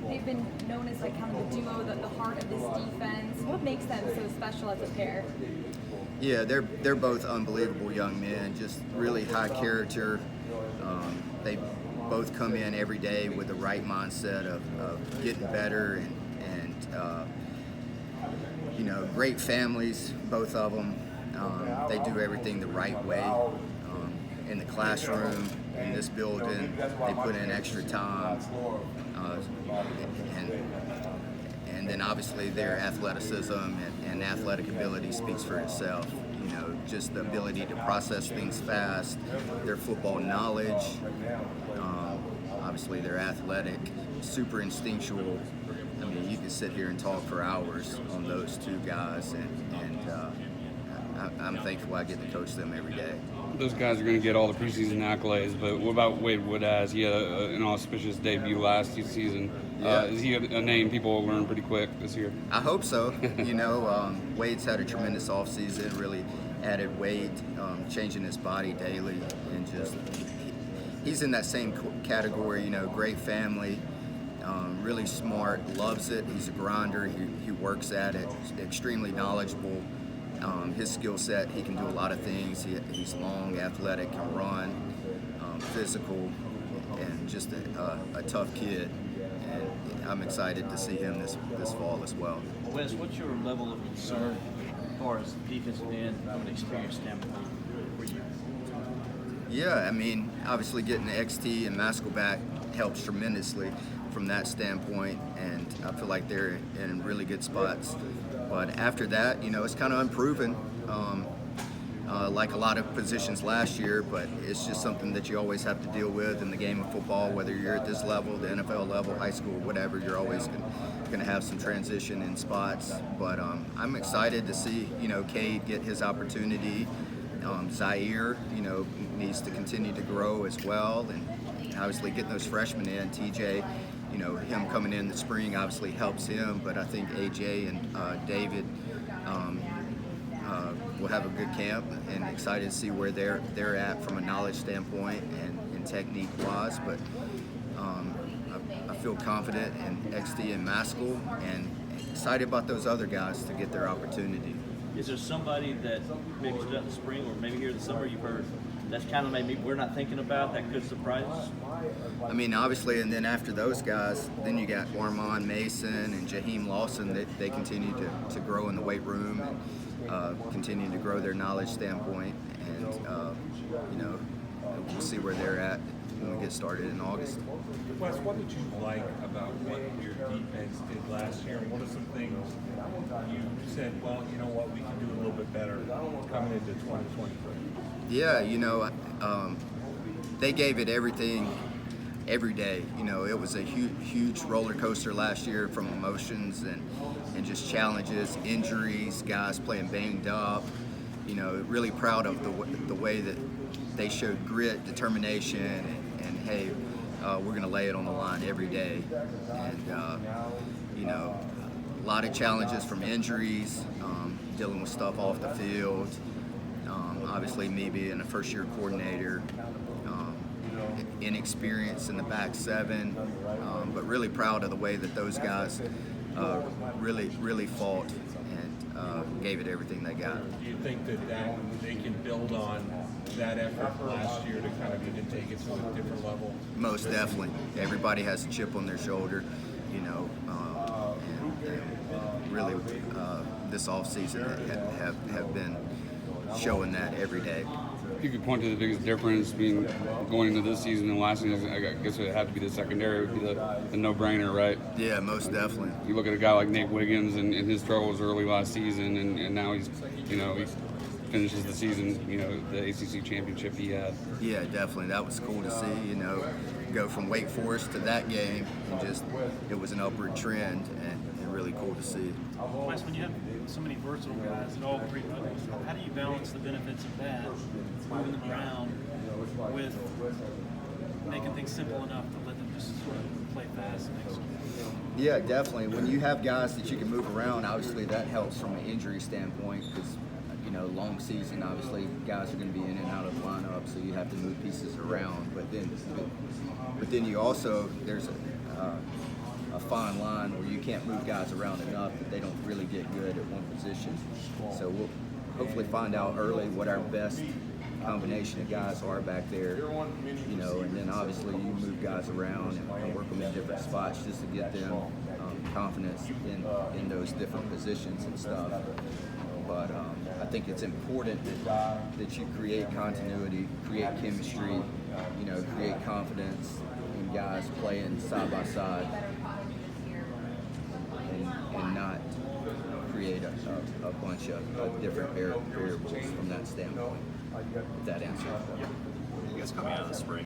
they've been known as like kind of the duo, the heart of this defense. What makes them so special as a pair? Yeah, they're both unbelievable young men, just really high character. They both come in every day with the right mindset of getting better and great families, both of them. They do everything the right way. In the classroom, in this building, they put in extra time. And then obviously their athleticism and athletic ability speaks for itself. Just the ability to process things fast, their football knowledge, obviously they're athletic, super instinctual. I mean, you can sit here and talk for hours on those two guys, and I'm thankful I get to coach them every day. Those guys are going to get all the preseason accolades, but what about Wade Woodaz? He had an auspicious debut last season. Yeah. Is he a name people will learn pretty quick this year? I hope so. Wade's had a tremendous offseason, really added weight, changing his body daily, and just he's in that same category, great family, really smart, loves it. He's a grinder, he works at it, extremely knowledgeable. His skill set, he can do a lot of things. He's long, athletic, can run, physical, and just a tough kid. And I'm excited to see him this fall as well. Wes, what's your level of concern as far as defensive end from an experience standpoint for you? Yeah, I mean, obviously getting the XT and Maskell back helps tremendously from that standpoint, and I feel like they're in really good spots. But after that, it's kind of unproven, like a lot of positions last year, but it's just something that you always have to deal with in the game of football, whether you're at this level, the NFL level, high school, whatever, you're always going to have some transition in spots. But I'm excited to see, Cade get his opportunity. Zaire, needs to continue to grow as well, and obviously getting those freshmen in, TJ, him coming in the spring obviously helps him, but I think AJ and David will have a good camp, and excited to see where they're at from a knowledge standpoint and technique wise. But I feel confident in XD and Maskell, and excited about those other guys to get their opportunity. Is there somebody that maybe stood out in the spring or maybe here in the summer you've heard that's kind of maybe we're not thinking about that could surprise us? I mean, obviously, and then after those guys, then you got Armand Mason and Jaheim Lawson. They continue to grow in the weight room and continue to grow their knowledge standpoint. And, we'll see where they're at when we get started in August. Wes, what did you like about what your defense did last year? And what are some things you said, well, you know what, we can do a little bit better coming into 2023? Yeah, they gave it everything every day. It was a huge roller coaster last year from emotions and just challenges, injuries, guys playing banged up. Really proud of the way that they showed grit, determination, and hey, we're going to lay it on the line every day. And, a lot of challenges from injuries, dealing with stuff off the field. Obviously, me being a first-year coordinator, inexperience in the back seven, but really proud of the way that those guys really fought and gave it everything they got. Do you think that they can build on that effort last year to kind of even take it to a different level? Most definitely. Everybody has a chip on their shoulder, and really this offseason have been showing that every day. If you could point to the biggest difference being going into this season and last season, I guess it would have to be the secondary, would be the no-brainer, right? Yeah, most definitely. You look at a guy like Nate Wiggins and his struggles early last season, and now he finishes the season, the ACC championship he had. Yeah, definitely. That was cool to see, go from Wake Forest to that game, and it was an upward trend, and really cool to see. Wes, when you have so many versatile guys at all three levels, how do you balance the benefits of that, moving them around, with making things simple enough to let them just sort of play fast and make some? Yeah, definitely. When you have guys that you can move around, obviously that helps from an injury standpoint, because long season, obviously guys are going to be in and out of the lineup, so you have to move pieces around. But then you also, there's a fine line where you can't move guys around enough that they don't really get good at one position. So we'll hopefully find out early what our best combination of guys are back there, you know, and then obviously you move guys around and work them in different spots just to get them confidence in those different positions and stuff. But I think it's important that you create continuity, create chemistry, you know, create confidence in guys playing side by side, and not create a bunch of different variables from that standpoint. If that answers. I guess coming out of the spring,